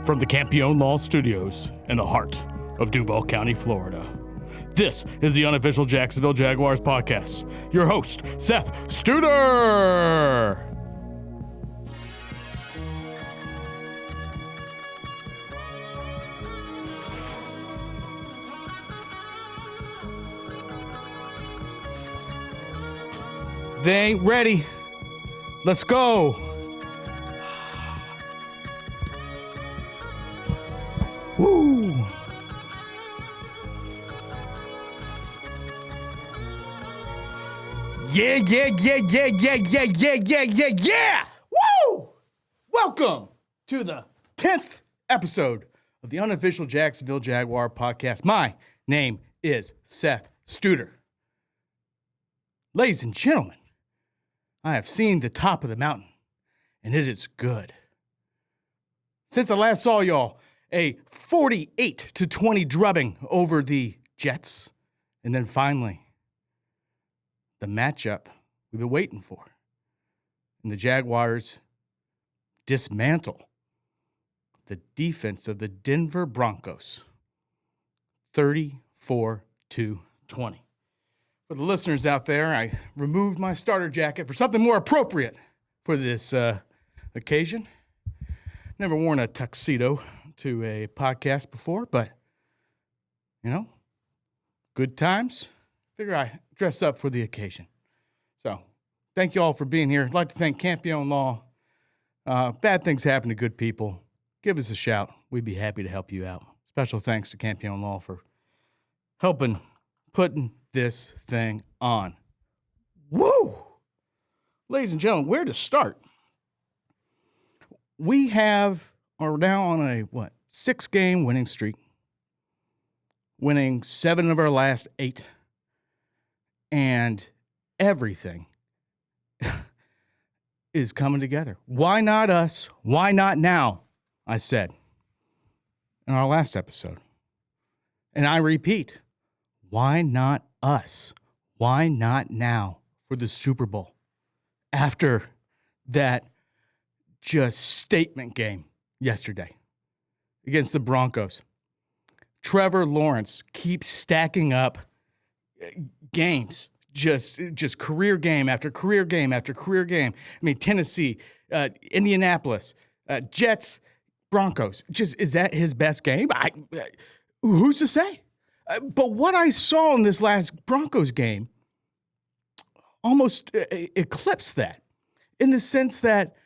From the Campione Law Studios in the heart of Duval County, Florida, this is the unofficial Jacksonville Jaguars podcast. Your host, Seth Studer. They ain't ready. Let's go. Woo! Yeah! Woo! Welcome to the 10th episode of the unofficial Jacksonville Jaguar podcast. My name is Seth Studer. Ladies and gentlemen, I have seen the top of the mountain, and it is good. Since I last saw y'all, a 48-20 drubbing over the Jets. And then finally, the matchup we've been waiting for. And the Jaguars dismantle the defense of the Denver Broncos. 34-20. For the listeners out there, I removed my starter jacket for something more appropriate for this occasion. Never worn a tuxedo to a podcast before, but, you know, good times. Figure I dress up for the occasion. So, thank you all for being here. I'd like to thank Campione Law. Bad things happen to good people. Give us a shout. We'd be happy to help you out. Special thanks to Campione Law for helping putting this thing on. Woo! Ladies and gentlemen, where to start? We are now on a, 6-game winning streak. Winning 7 of our last 8. And everything is coming together. Why not us? Why not now? I said in our last episode. And I repeat, why not us? Why not now for the Super Bowl? After that just statement game yesterday against the Broncos. Trevor Lawrence keeps stacking up games, just career game after career game after career game. I mean, Tennessee, Indianapolis, Jets, Broncos. Is that his best game? Who's to say? But what I saw in this last Broncos game almost eclipsed that, in the sense that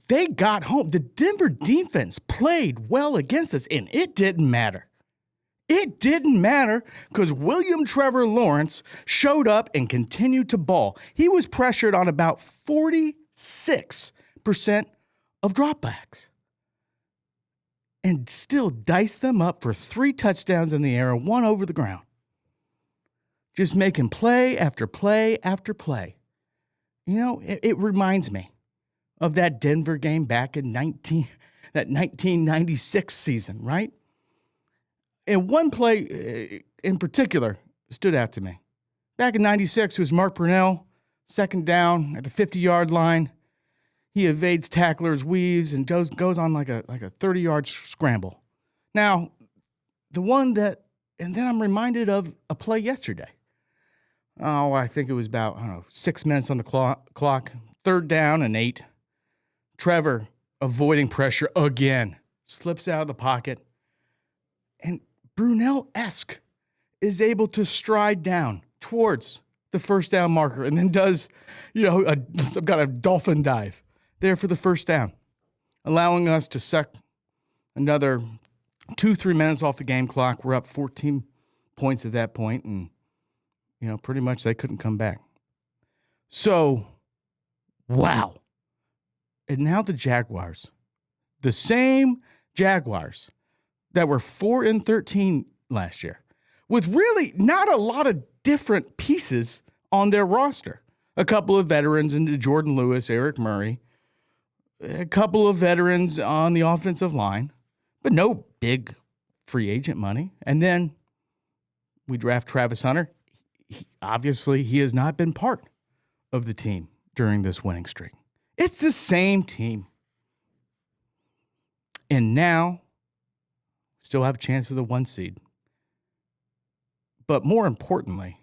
they got home. The Denver defense played well against us, and it didn't matter. It didn't matter because William Trevor Lawrence showed up and continued to ball. He was pressured on about 46% of dropbacks and still diced them up for 3 touchdowns in the air and 1 over the ground. Just making play after play after play. You know, it reminds me of that Denver game back in that 1996 season, right? And one play in particular stood out to me. Back in 96, it was Mark Purnell, second down at the 50-yard line. He evades tacklers, weaves, and goes on like a 30-yard scramble. Now, and then I'm reminded of a play yesterday. Oh, I think it was about, 6 minutes on the clock, 3rd down and 8. Trevor, avoiding pressure again, slips out of the pocket, and Brunell-esque is able to stride down towards the first down marker and then does, some kind of dolphin dive there for the first down, allowing us to suck another 2-3 minutes off the game clock. We're up 14 points at that point, and, pretty much they couldn't come back. So, wow. And now the Jaguars, the same Jaguars that were 4-13 last year, with really not a lot of different pieces on their roster. A couple of veterans into Jordan Lewis, Eric Murray, a couple of veterans on the offensive line, but no big free agent money. And then we draft Travis Hunter. Obviously, he has not been part of the team during this winning streak. It's the same team. And now, still have a chance of the 1 seed. But more importantly,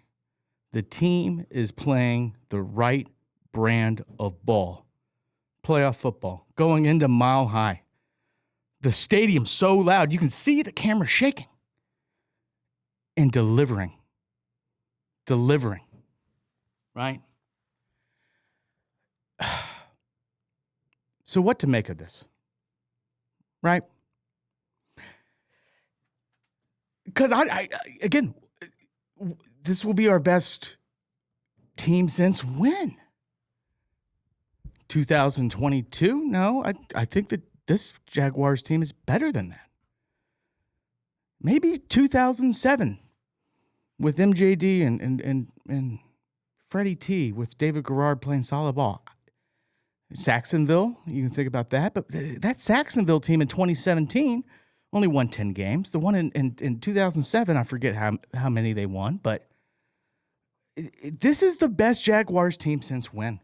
the team is playing the right brand of ball. Playoff football, going into Mile High. The stadium's so loud, you can see the camera shaking. And delivering. Right? So what to make of this? Right? Because again, this will be our best team since when? 2022? No, I think that this Jaguars team is better than that. Maybe 2007 with MJD and Freddie T with David Garrard playing solid ball. Jacksonville, you can think about that. But that Jacksonville team in 2017 only won 10 games. The one in 2007, I forget how many they won. But this is the best Jaguars team since when?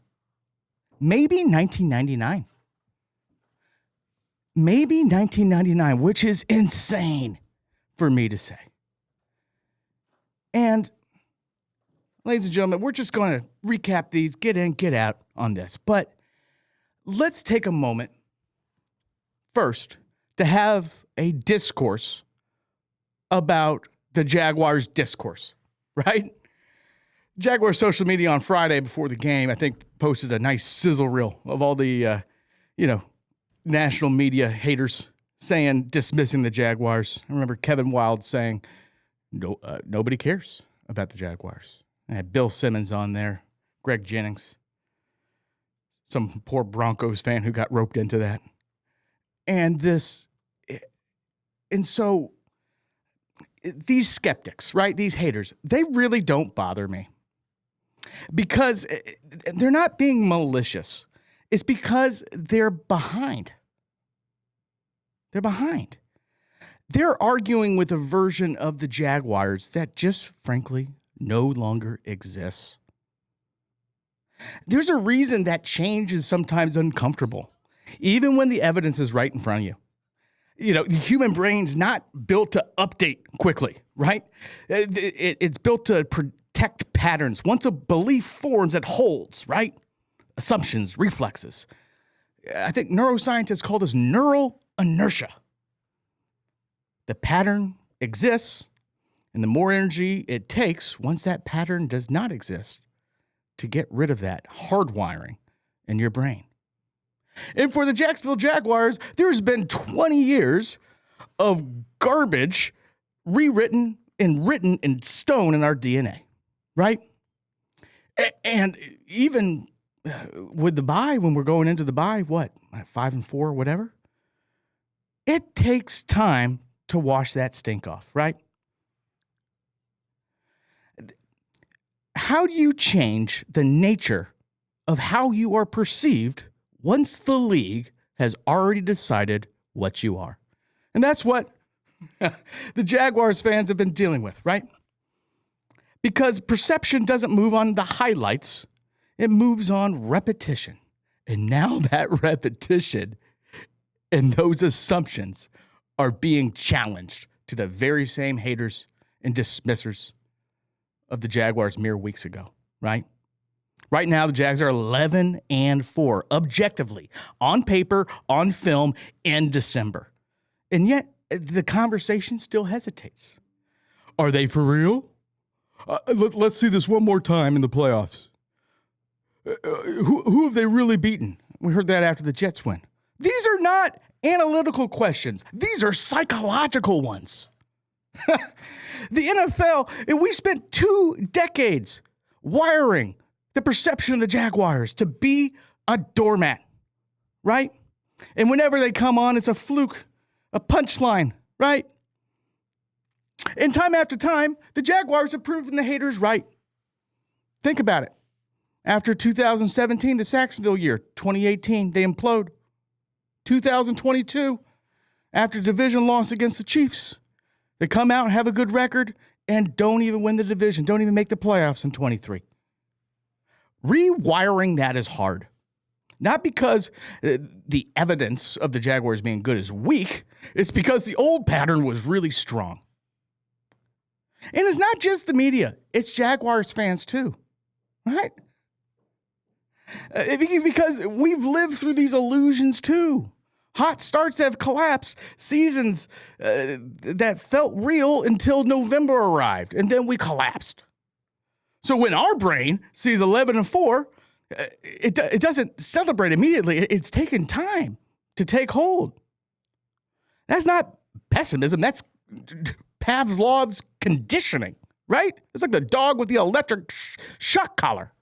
Maybe 1999. Maybe 1999, which is insane for me to say. And, ladies and gentlemen, we're just going to recap these, get in, get out on this. But let's take a moment first to have a discourse about the Jaguars discourse, right? Jaguars social media on Friday before the game, I think, posted a nice sizzle reel of all the, national media haters dismissing the Jaguars. I remember Kevin Wilde saying, nobody cares about the Jaguars. I had Bill Simmons on there, Greg Jennings, some poor Broncos fan who got roped into that. And so these skeptics, right, these haters, they really don't bother me because they're not being malicious. It's because they're behind. They're behind. They're arguing with a version of the Jaguars that just, frankly, no longer exists. There's a reason that change is sometimes uncomfortable, even when the evidence is right in front of you. You know, the human brain's not built to update quickly, right? It's built to protect patterns. Once a belief forms, it holds, right? Assumptions, reflexes. I think neuroscientists call this neural inertia. The pattern exists, and the more energy it takes once that pattern does not exist to get rid of that hardwiring in your brain. And for the Jacksonville Jaguars, there's been 20 years of garbage rewritten and written in stone in our DNA, right? And even with the bye, when we're going into the bye, 5-4, whatever? It takes time to wash that stink off, right? How do you change the nature of how you are perceived once the league has already decided what you are? And that's what the Jaguars fans have been dealing with, right? Because perception doesn't move on the highlights. It moves on repetition. And now that repetition and those assumptions are being challenged to the very same haters and dismissers of the Jaguars mere weeks ago, right? Right now, the Jags are 11-4, objectively, on paper, on film, in December. And yet, the conversation still hesitates. Are they for real? Let's see this one more time in the playoffs. Who have they really beaten? We heard that after the Jets win. These are not analytical questions. These are psychological ones. The NFL, and we spent 2 decades wiring the perception of the Jaguars to be a doormat, right? And whenever they come on, it's a fluke, a punchline, right? And time after time, the Jaguars have proven the haters right. Think about it. After 2017, the Jacksonville year, 2018, they implode. 2022, after division loss against the Chiefs, they come out and have a good record and don't even win the division, don't even make the playoffs in 23. Rewiring that is hard. Not because the evidence of the Jaguars being good is weak. It's because the old pattern was really strong. And it's not just the media. It's Jaguars fans too, right? Because we've lived through these illusions too. Hot starts have collapsed. Seasons that felt real until November arrived, and then we collapsed. So when our brain sees 11-4, it doesn't celebrate immediately. It's taken time to take hold. That's not pessimism. That's Pavlov's conditioning, right? It's like the dog with the electric shock collar.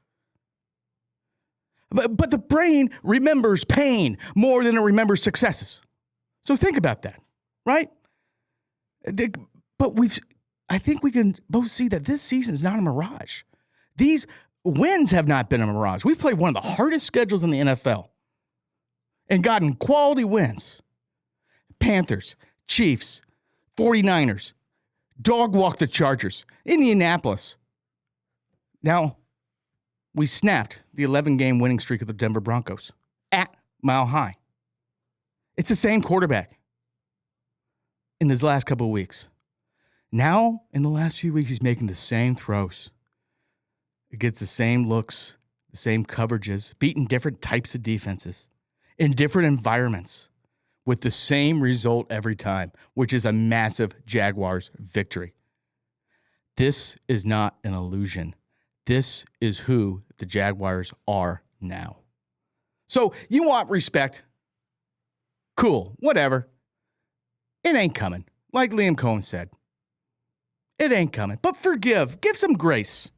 But the brain remembers pain more than it remembers successes. So think about that, right? But I think we can both see that this season is not a mirage. These wins have not been a mirage. We've played one of the hardest schedules in the NFL and gotten quality wins. Panthers, Chiefs, 49ers, dog walk the Chargers, Indianapolis. Now, we snapped the 11-game winning streak of the Denver Broncos at Mile High. It's the same quarterback in these last couple of weeks. Now, in the last few weeks, he's making the same throws. It gets the same looks, the same coverages, beating different types of defenses in different environments with the same result every time, which is a massive Jaguars victory. This is not an illusion. This is who the Jaguars are now. So you want respect? Cool, whatever. It ain't coming, like Liam Cohen said. It ain't coming. But forgive. Give some grace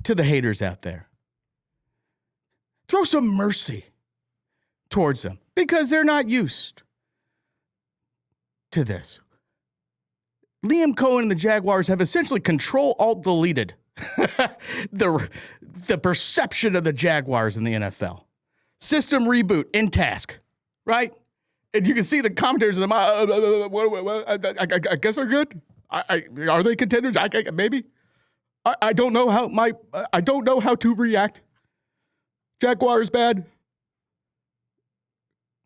to the haters out there. Throw some mercy towards them because they're not used to this. Liam Cohen and the Jaguars have essentially Control-Alt-Deleted the perception of the Jaguars in the NFL. System reboot in task, right? And you can see the commentators of them. I guess they're good. Are they contenders? Maybe. I don't know how I don't know how to react. Jaguars bad.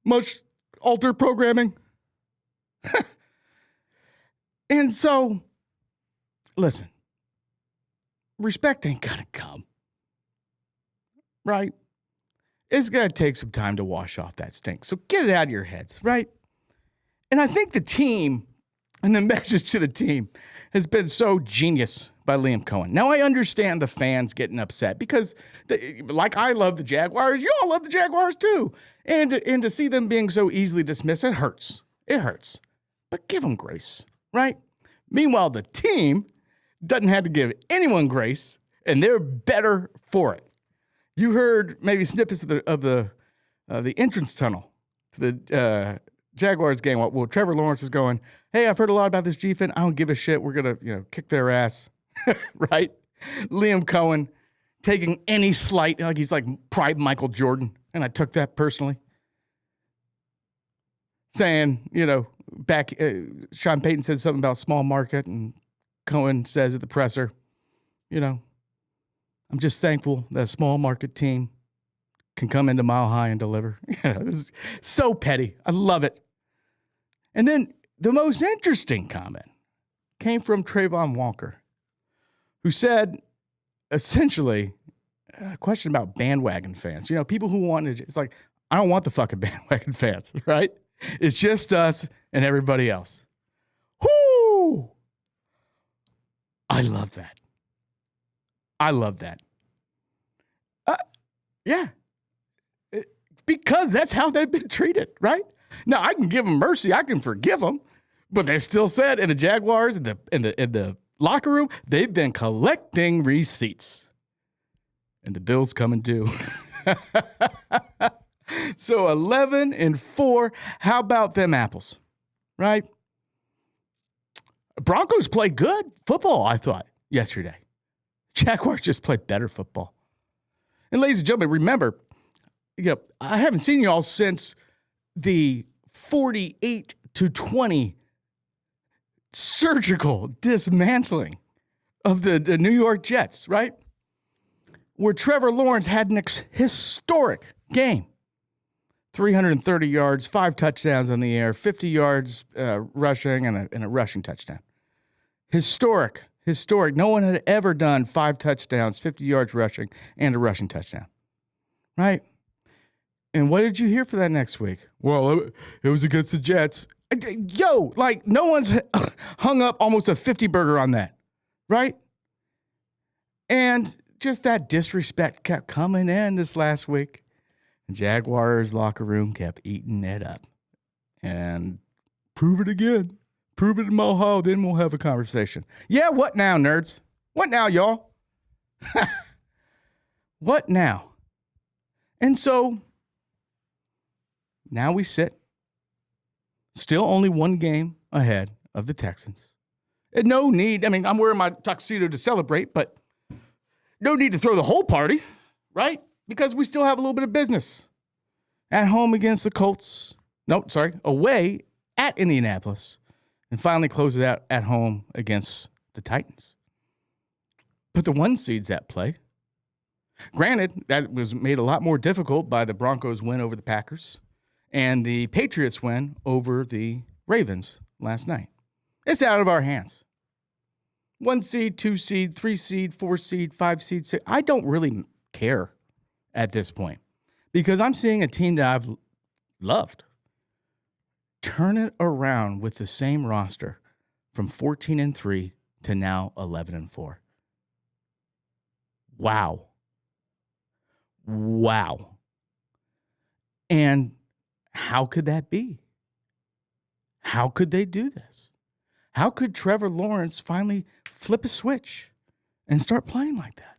Much alter programming. And so, listen. Respect ain't gonna come. Right? It's gonna take some time to wash off that stink. So get it out of your heads, right? And I think the team and the message to the team has been so genius by Liam Cohen. Now I understand the fans getting upset because, like I love the Jaguars, you all love the Jaguars too. And to see them being so easily dismissed, it hurts. It hurts. But give them grace, right? Meanwhile, the team doesn't have to give anyone grace, and they're better for it. You heard maybe snippets of the entrance tunnel to the Jaguars game. Well, Trevor Lawrence is going, "Hey, I've heard a lot about this defense. I don't give a shit. We're gonna, kick their ass." Right? Liam Cohen taking any slight, like he's like Pride Michael Jordan, and I took that personally. Saying, back, Sean Payton said something about small market, and Cohen says at the presser, I'm just thankful that a small market team can come into Mile High and deliver. It's so petty. I love it. And then the most interesting comment came from Trayvon Walker, who said, essentially, a question about bandwagon fans. People who wanted, it's like, I don't want the fucking bandwagon fans, right? It's just us and everybody else. Whoo! I love that. Yeah. Because that's how they've been treated, right? Now, I can give them mercy. I can forgive them. But they still said in the Jaguars, in the locker room, they've been collecting receipts. And the bill's coming due. So 11-4. How about them apples? Right? Broncos played good football, I thought, yesterday. Jaguars just played better football. And ladies and gentlemen, remember, I haven't seen you all since the 48-20 surgical dismantling of the New York Jets, right? Where Trevor Lawrence had an historic game. 330 yards, 5 touchdowns on the air, 50 yards rushing, and a rushing touchdown. Historic. No one had ever done 5 touchdowns, 50 yards rushing, and a rushing touchdown. Right? And what did you hear for that next week? Well, it was against the Jets. Yo, like, no one's hung up almost a 50 burger on that. Right? And just that disrespect kept coming in this last week. Jaguars locker room kept eating it up. And prove it again. Prove it in Ohio, then we'll have a conversation. Yeah, what now, nerds? What now, y'all? What now? And so now we sit still only 1 game ahead of the Texans. And no need, I mean, I'm wearing my tuxedo to celebrate, but no need to throw the whole party, right? Because we still have a little bit of business. At home against the Colts. Away at Indianapolis. And finally close it out at home against the Titans. But the 1 seed's at play. Granted, that was made a lot more difficult by the Broncos' win over the Packers and the Patriots' win over the Ravens last night. It's out of our hands. 1 seed, 2 seed, 3 seed, 4 seed, 5 seed, 6. I don't really care at this point because I'm seeing a team that I've loved turn it around with the same roster from 14-3 to now 11-4. Wow. And how could that be? How could they do this? How could Trevor Lawrence finally flip a switch and start playing like that?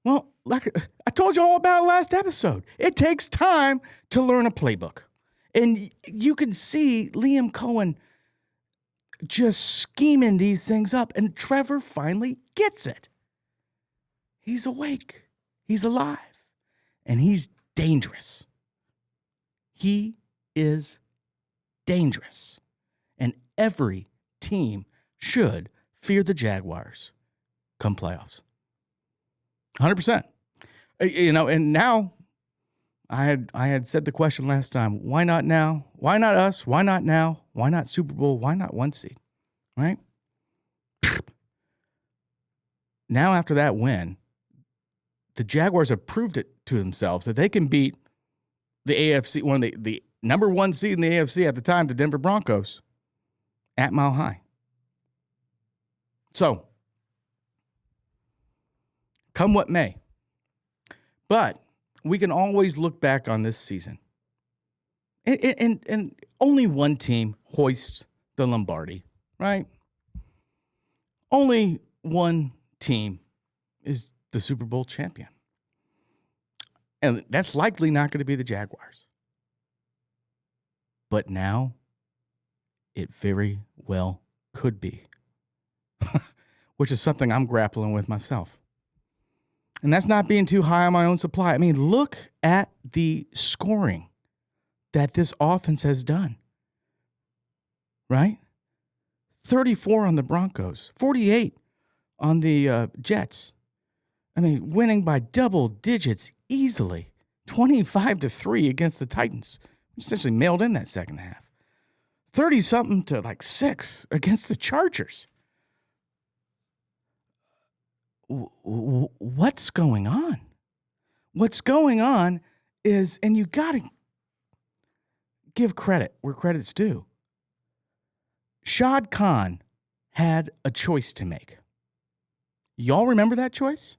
Well, like I told you all about it last episode. It takes time to learn a playbook. And you can see Liam Cohen just scheming these things up. And Trevor finally gets it. He's awake. He's alive. And he's dangerous. He is dangerous. And every team should fear the Jaguars come playoffs. 100%. And now I had said the question last time, why not now? Why not us? Why not now? Why not Super Bowl? Why not 1 seed? Right? Now after that win, the Jaguars have proved it to themselves that they can beat the AFC, one of the number 1 seed in the AFC at the time, the Denver Broncos, at Mile High. So, come what may. But we can always look back on this season. And only 1 team hoists the Lombardi, right? Only 1 team is the Super Bowl champion. And that's likely not going to be the Jaguars. But now, it very well could be. Which is something I'm grappling with myself. And that's not being too high on my own supply. I mean, look at the scoring that this offense has done. Right? 34 on the Broncos, 48 on the Jets. I mean, winning by double digits easily. 25-3 against the Titans. Essentially mailed in that second half. 30-something to like 6 against the Chargers. What's going on? What's going on is, and you got to give credit where credit's due. Shad Khan had a choice to make. Y'all remember that choice?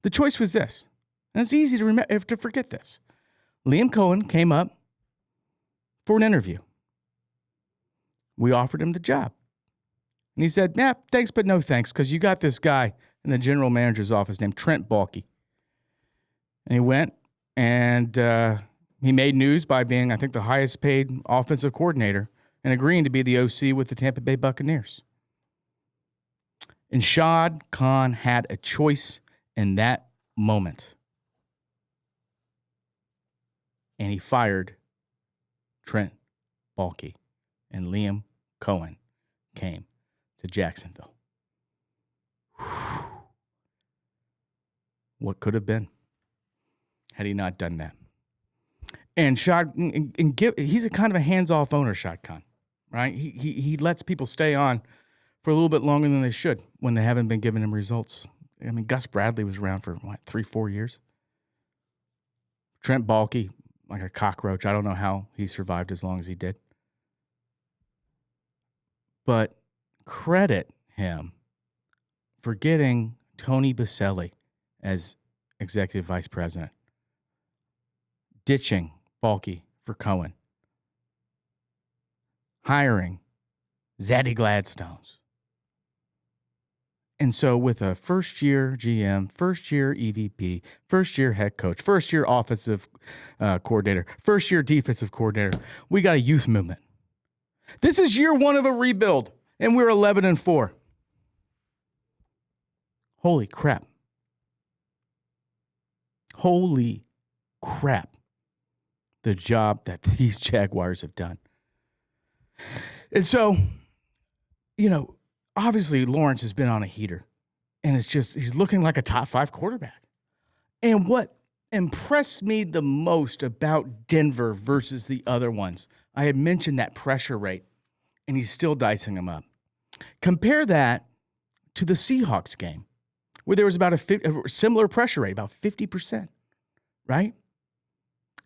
The choice was this, and it's easy to remember to forget this. Liam Cohen came up for an interview. We offered him the job. And he said, nah, thanks, but no thanks, because you got this guy in the general manager's office named Trent Baalke. And he went, and he made news by being, I think, the highest paid offensive coordinator and agreeing to be the OC with the Tampa Bay Buccaneers. And Shad Khan had a choice in that moment. And he fired Trent Baalke, and Liam Cohen came to Jacksonville. What could have been had he not done that? And Shad, he's a kind of a hands-off owner, Shad Khan, right? He lets people stay on for a little bit longer than they should when they haven't been giving him results. I mean, Gus Bradley was around for, 3-4 years? Trent Baalke, like a cockroach. I don't know how he survived as long as he did. But credit him for getting Tony Baselli as executive vice president, ditching Baalke for Cohen, hiring Zaddy Gladstones. And so with a first-year GM, first-year EVP, first-year head coach, first-year offensive coordinator, first-year defensive coordinator, we got a youth movement. This is year one of a rebuild, and we're 11-4. Holy crap. Holy crap. The job that these Jaguars have done. And so, obviously Lawrence has been on a heater, and he's looking like a top 5 quarterback. And what impressed me the most about Denver versus the other ones, I had mentioned that pressure rate, and he's still dicing them up. Compare that to the Seahawks game, where there was about a similar pressure rate, about 50%, right?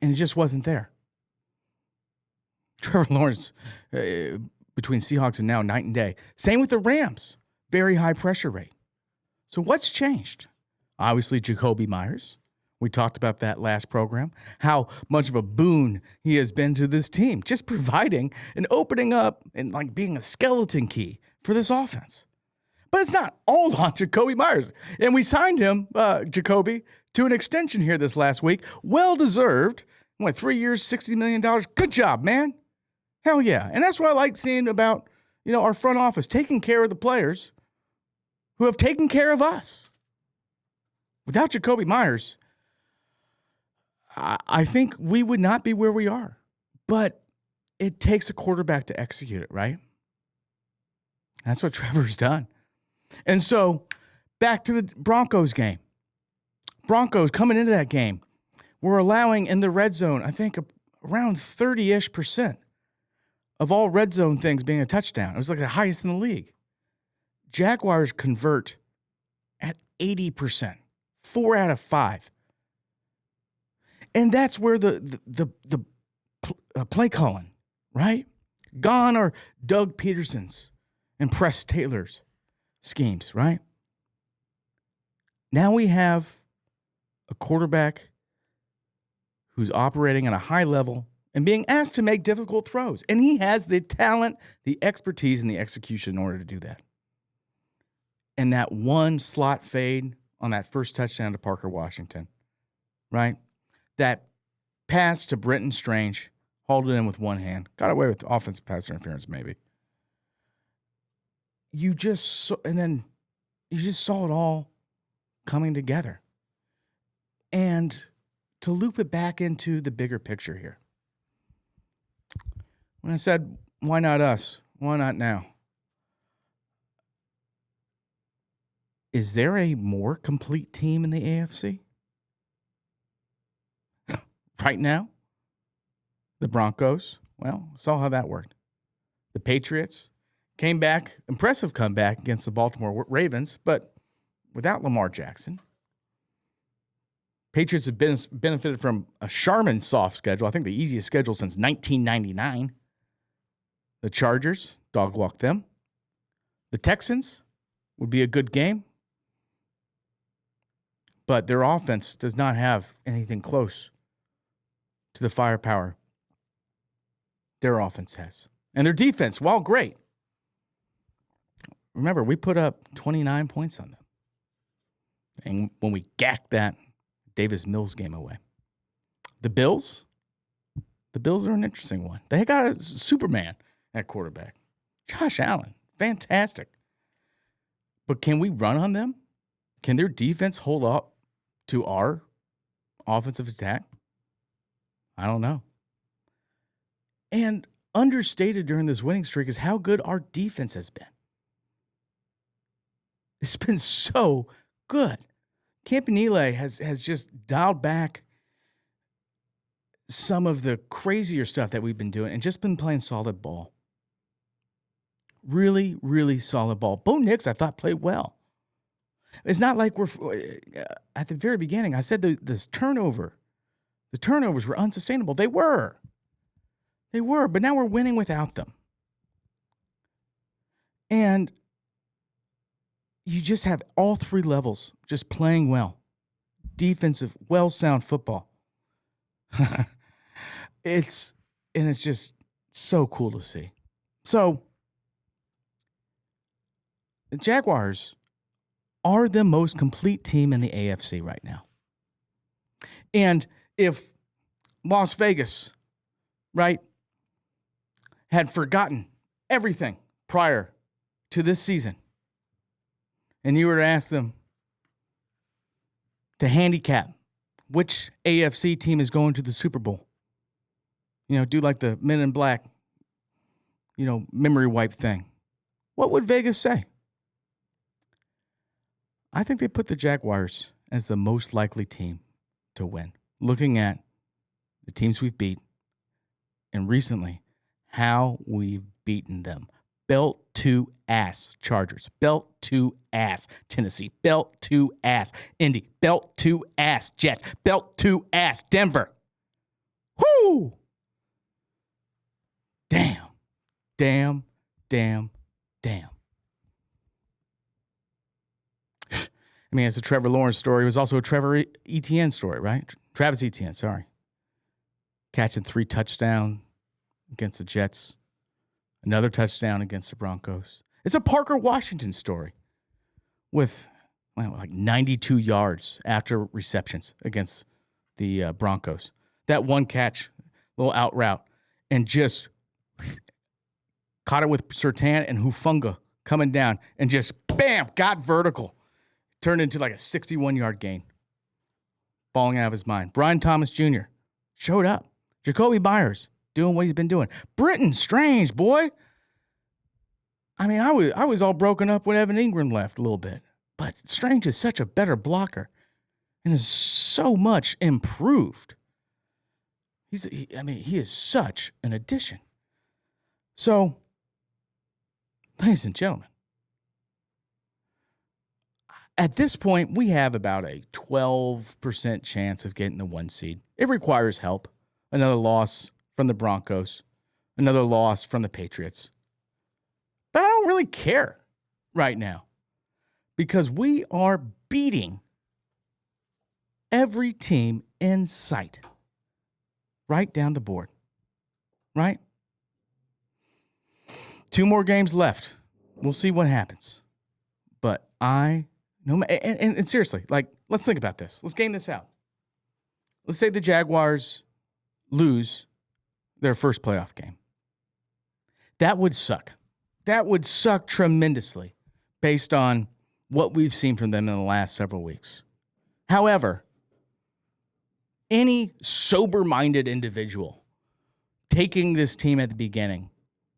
And it just wasn't there. Trevor Lawrence, between Seahawks and now, night and day. Same with the Rams, very high pressure rate. So what's changed? Obviously, Jakobi Meyers. We talked about that last program, how much of a boon he has been to this team, just providing and opening up and like being a skeleton key for this offense. But it's not all on Jakobi Meyers. And we signed him, Jakobi, to an extension here this last week. Well-deserved. 3 years, $60 million. Good job, man. Hell yeah. And that's what I like seeing about, our front office, taking care of the players who have taken care of us. Without Jakobi Meyers, I think we would not be where we are. But it takes a quarterback to execute it, right? That's what Trevor's done. And so, back to the Broncos game. Broncos coming into that game, we're allowing in the red zone, I think, around 30-ish% of all red zone things being a touchdown. It was like the highest in the league. Jaguars convert at 80%, 4 out of 5. And that's where the play calling, right? Gone are Doug Peterson's and Press Taylor's schemes, right? Now we have a quarterback who's operating at a high level and being asked to make difficult throws. And he has the talent, the expertise, and the execution in order to do that. And that one slot fade on that first touchdown to Parker Washington, right? That pass to Brenton Strange, hauled it in with one hand, got away with offensive pass interference maybe. You just saw it all coming together. And to loop it back into the bigger picture here. When I said, why not us? Why not now? Is there a more complete team in the AFC? Right now? The Broncos, well, saw how that worked. The Patriots came back, impressive comeback against the Baltimore Ravens, but without Lamar Jackson. Patriots have benefited from a Charmin soft schedule. I think the easiest schedule since 1999. The Chargers, dog walked them. The Texans would be a good game. But their offense does not have anything close to the firepower their offense has. And their defense, while great, remember, we put up 29 points on them. And when we gacked that Davis Mills game away. The Bills are an interesting one. They got a Superman at quarterback. Josh Allen, fantastic. But can we run on them? Can their defense hold up to our offensive attack? I don't know. And understated during this winning streak is how good our defense has been. It's been so good. Campanile has just dialed back some of the crazier stuff that we've been doing and just been playing solid ball. Really, really solid ball. Bo Nix, I thought, played well. It's not like we're at the very beginning. I said the turnovers were unsustainable. They were, but now we're winning without them. And you just have all three levels just playing well. Defensive, well-sound football. It's just so cool to see. So the Jaguars are the most complete team in the AFC right now. And if Las Vegas, right, had forgotten everything prior to this season, and you were to ask them to handicap which AFC team is going to the Super Bowl, do like the Men in Black, memory wipe thing, what would Vegas say? I think they put the Jaguars as the most likely team to win, looking at the teams we've beat and recently how we've beaten them. Belt to ass Chargers, belt to ass Tennessee, belt to ass Indy, belt to ass Jets, belt to ass Denver. Whoo! Damn. I mean, it's a Trevor Lawrence story. It was also a Trevor Etienne story, right? Travis Etienne, sorry. Catching 3 touchdowns against the Jets. Another touchdown against the Broncos. It's a Parker Washington story with like 92 yards after receptions against the Broncos. That one catch, little out route, and just caught it with Surtain and Hufanga coming down and just, bam, got vertical. Turned into like a 61-yard gain. Balling out of his mind. Brian Thomas Jr. showed up. Jacoby Myers doing what he's been doing. Britton Strange, boy. I mean, I was all broken up when Evan Ingram left a little bit. But Strange is such a better blocker and is so much improved. He is such an addition. So, ladies and gentlemen, at this point, we have about a 12% chance of getting the 1 seed. It requires help. Another loss from the Broncos. Another loss from the Patriots. But I don't really care right now because we are beating every team in sight. Right down the board. Right? 2 more games left. We'll see what happens. But and seriously, let's think about this. Let's game this out. Let's say the Jaguars lose their first playoff game. That would suck. That would suck tremendously based on what we've seen from them in the last several weeks. However, any sober-minded individual taking this team at the beginning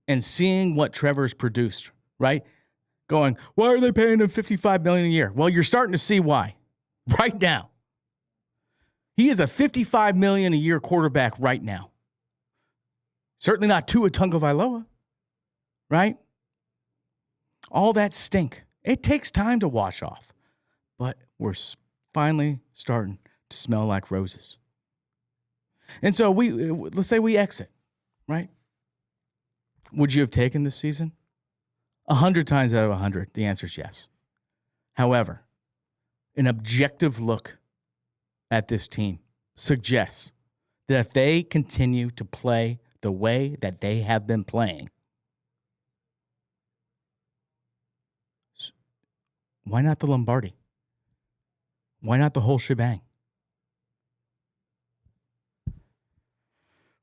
and seeing what Trevor's produced, right? Going, why are they paying him $55 million a year? Well, you're starting to see why right now. He is a $55 million a year quarterback right now. Certainly not Tua Tagovailoa, right? All that stink. It takes time to wash off, but we're finally starting to smell like roses. And so let's say we exit, right? Would you have taken this season? 100 times out of 100, the answer is yes. However, an objective look at this team suggests that if they continue to play the way that they have been playing, why not the Lombardi? Why not the whole shebang?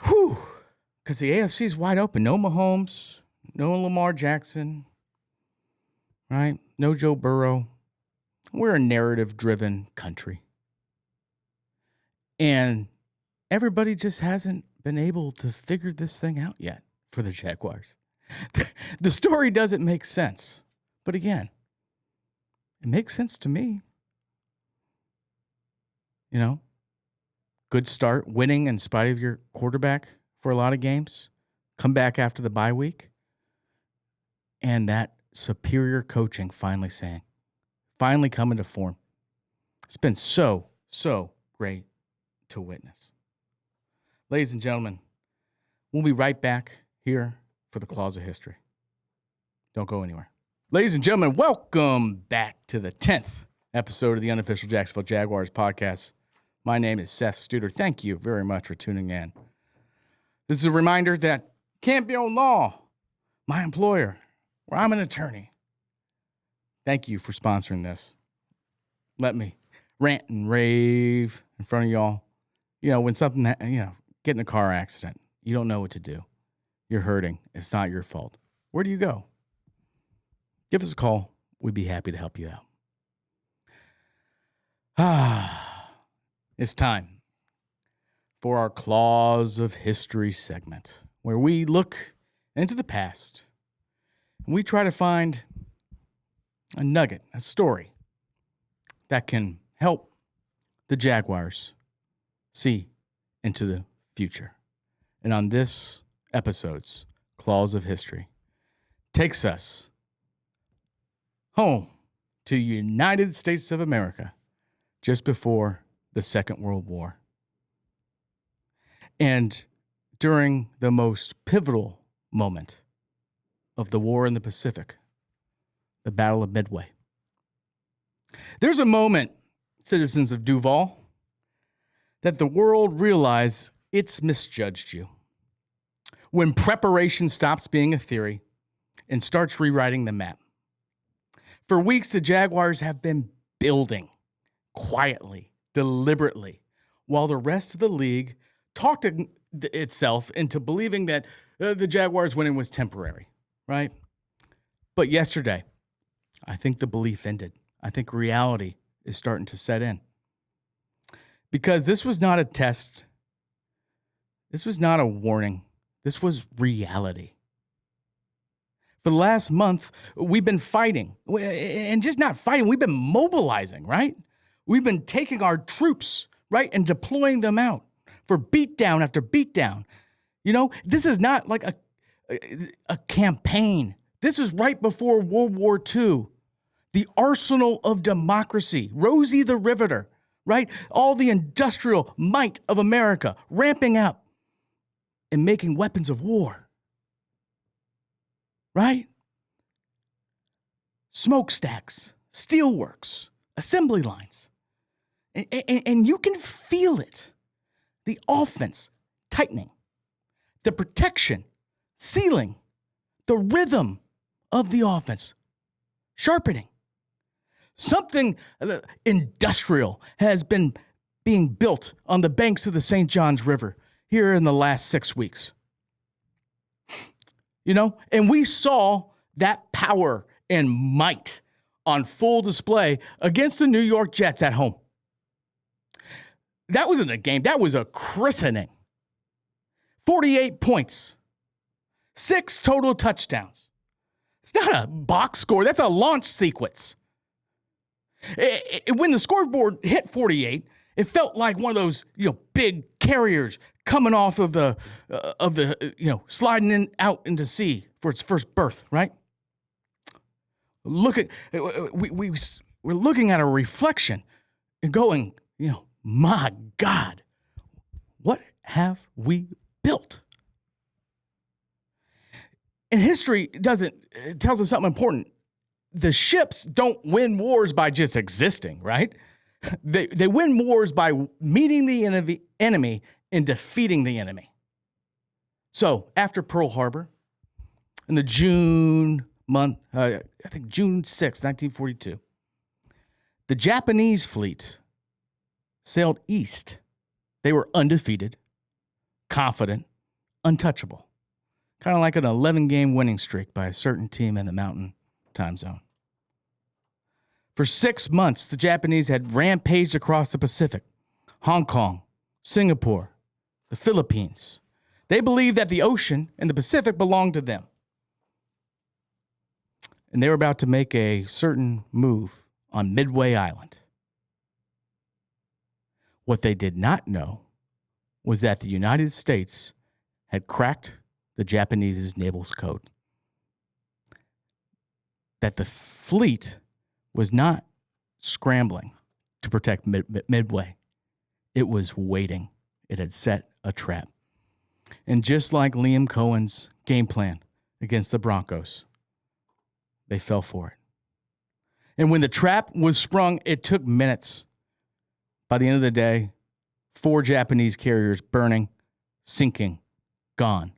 Whew. Because the AFC is wide open. No Mahomes, no Lamar Jackson, right? No Joe Burrow. We're a narrative-driven country. And everybody just hasn't been able to figure this thing out yet for the Jaguars. The story doesn't make sense. But again, it makes sense to me. good start, winning in spite of your quarterback for a lot of games, come back after the bye week, and that superior coaching finally coming to form. It's been so great to witness. Ladies and gentlemen, we'll be right back here for the Claws of History. Don't go anywhere. Ladies and gentlemen, welcome back to the 10th episode of the unofficial Jacksonville Jaguars podcast. My name is Seth Studer. Thank you very much for tuning in. This is a reminder that Campion Law, my employer, where I'm an attorney. Thank you for sponsoring this. Let me rant and rave in front of y'all. You know, when something, get in a car accident, you don't know what to do. You're hurting. It's not your fault. Where do you go? Give us a call. We'd be happy to help you out. It's time for our Claws of History segment, where we look into the past and we try to find a nugget, a story that can help the Jaguars see into the future. And on this episode's Claws of History takes us home to United States of America just before the Second World War. And during the most pivotal moment of the war in the Pacific, the Battle of Midway. There's a moment, citizens of Duval, that the world realized it's misjudged you. When preparation stops being a theory and starts rewriting the map. For weeks, the Jaguars have been building quietly, deliberately, while the rest of the league talked itself into believing that the Jaguars winning was temporary, right? But yesterday, I think the belief ended. I think reality is starting to set in. Because this was not a test. This was not a warning. This was reality. For the last month, we've been fighting. And just not fighting, we've been mobilizing, right? We've been taking our troops, right, and deploying them out for beatdown after beatdown. You know, this is not like a campaign. This is right before World War II. The arsenal of democracy, Rosie the Riveter, right? All the industrial might of America ramping up and making weapons of war, right? Smokestacks, steelworks, assembly lines. And you can feel it. The offense tightening, the protection sealing, the rhythm of the offense sharpening. Something industrial has been being built on the banks of the St. Johns River here in the last 6 weeks. You know, and we saw that power and might on full display against the New York Jets at home. That wasn't a game. That was a christening. 48 points. 6 total touchdowns. It's not a box score. That's a launch sequence. When the scoreboard hit 48, it felt like one of those, big carriers coming off of the sliding in out into sea for its first berth, right? We're looking at a reflection and going, my God, what have we built? And history tells us something important. The ships don't win wars by just existing, right? They win wars by meeting the enemy and defeating the enemy. So after Pearl Harbor, in the June month, I think June 6, 1942, the Japanese fleet sailed east. They were undefeated, confident, untouchable. Kind of like an 11-game winning streak by a certain team in the Mountain Time Zone. For 6 months, the Japanese had rampaged across the Pacific, Hong Kong, Singapore, the Philippines. They believed that the ocean and the Pacific belonged to them. And they were about to make a certain move on Midway Island. What they did not know was that the United States had cracked the Japanese's naval code. That the fleet was not scrambling to protect Midway. It was waiting. It had set a trap. And just like Liam Cohen's game plan against the Broncos, they fell for it. And when the trap was sprung, it took minutes. By the end of the day, 4 Japanese carriers burning, sinking, gone.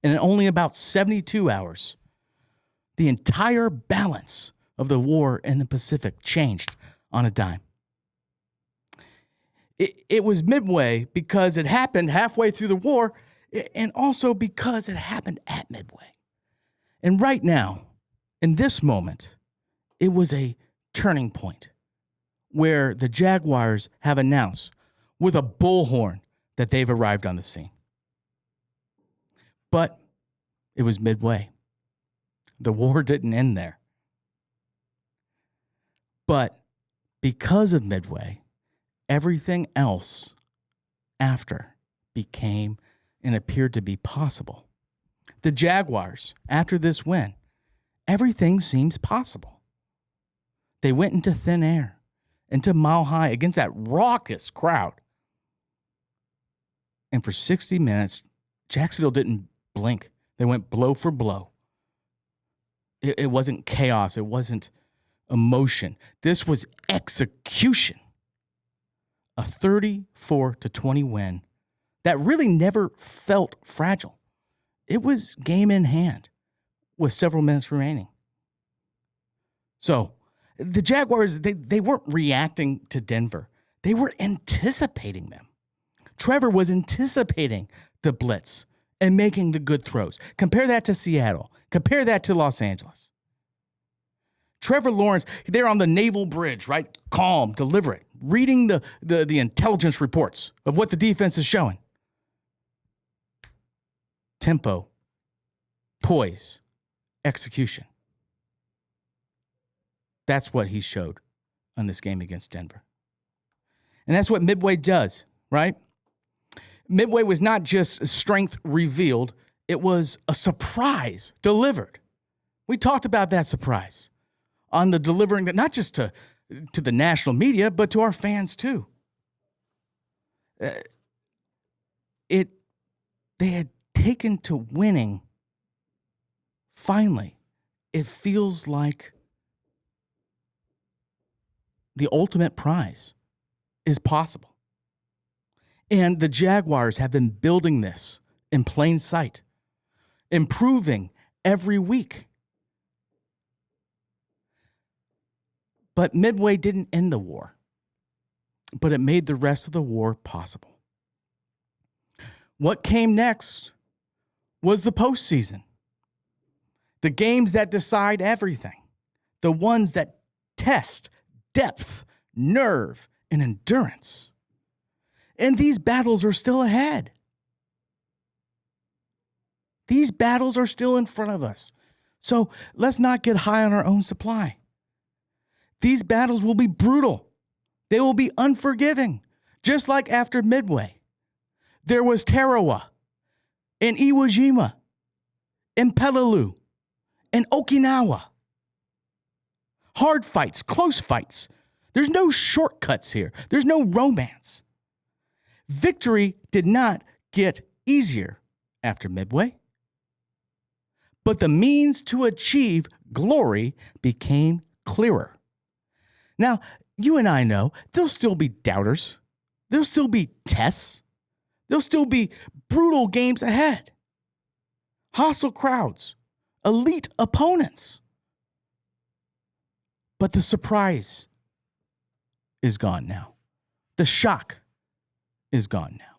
And in only about 72 hours, the entire balance of the war in the Pacific changed on a dime. It was Midway because it happened halfway through the war, and also because it happened at Midway. And right now, in this moment, it was a turning point where the Jaguars have announced with a bullhorn that they've arrived on the scene. But it was Midway. The war didn't end there. But because of Midway, everything else after became and appeared to be possible. The Jaguars, after this win, everything seems possible. They went into thin air, into Mile High against that raucous crowd. And for 60 minutes, Jacksonville didn't blink. They went blow for blow. It wasn't chaos. It wasn't emotion. This was execution. A 34-20 win that really never felt fragile. It was game in hand with several minutes remaining. So the Jaguars, they weren't reacting to Denver. They were anticipating them. Trevor was anticipating the blitz and making the good throws. Compare that to Seattle. Compare that to Los Angeles. Trevor Lawrence, they're on the naval bridge, right? Calm, deliberate, reading the intelligence reports of what the defense is showing. Tempo, poise, execution. That's what he showed on this game against Denver. And that's what Midway does, right? Midway was not just strength revealed, it was a surprise delivered. We talked about that surprise on the delivering that not just to the national media, but to our fans too. They had taken to winning. Finally, it feels like the ultimate prize is possible. And the Jaguars have been building this in plain sight, improving every week. But Midway didn't end the war, but it made the rest of the war possible. What came next was the postseason. The games that decide everything. The ones that test depth, nerve, and endurance. And these battles are still ahead. These battles are still in front of us. So let's not get high on our own supply. These battles will be brutal. They will be unforgiving. Just like after Midway. There was Tarawa, and Iwo Jima, and Peleliu, and Okinawa. Hard fights, close fights. There's no shortcuts here. There's no romance. Victory did not get easier after Midway, but the means to achieve glory became clearer. Now, you and I know there'll still be doubters. There'll still be tests. There'll still be brutal games ahead. Hostile crowds, elite opponents. But the surprise is gone now. The shock is gone now.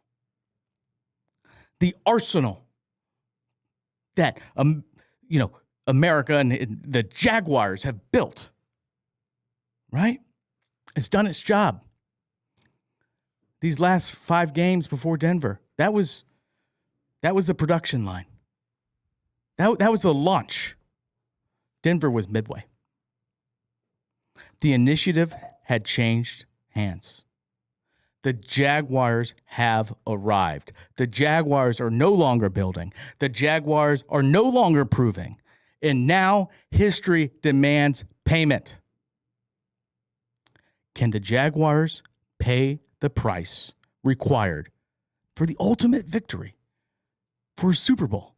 The arsenal that America and the Jaguars have built, right? It's done its job. These last 5 games before Denver, that was the production line. That was the launch. Denver was Midway. The initiative had changed hands. The Jaguars have arrived. The Jaguars are no longer building. The Jaguars are no longer proving. And now history demands payment. Can the Jaguars pay the price required for the ultimate victory for a Super Bowl?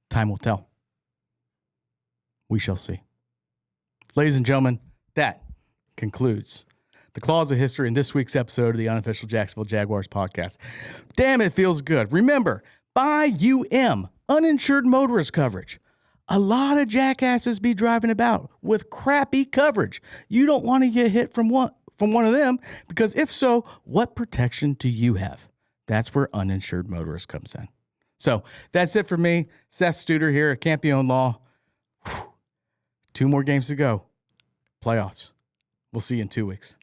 Time will tell. We shall see. Ladies and gentlemen, that concludes the Claws of History in this week's episode of the Unofficial Jacksonville Jaguars podcast. Damn, it feels good. Remember, buy uninsured motorist coverage. A lot of jackasses be driving about with crappy coverage. You don't want to get hit from one of them, because if so, what protection do you have? That's where uninsured motorist comes in. So that's it for me. Seth Studer here at Campione Law. 2 more games to go. Playoffs. We'll see you in 2 weeks.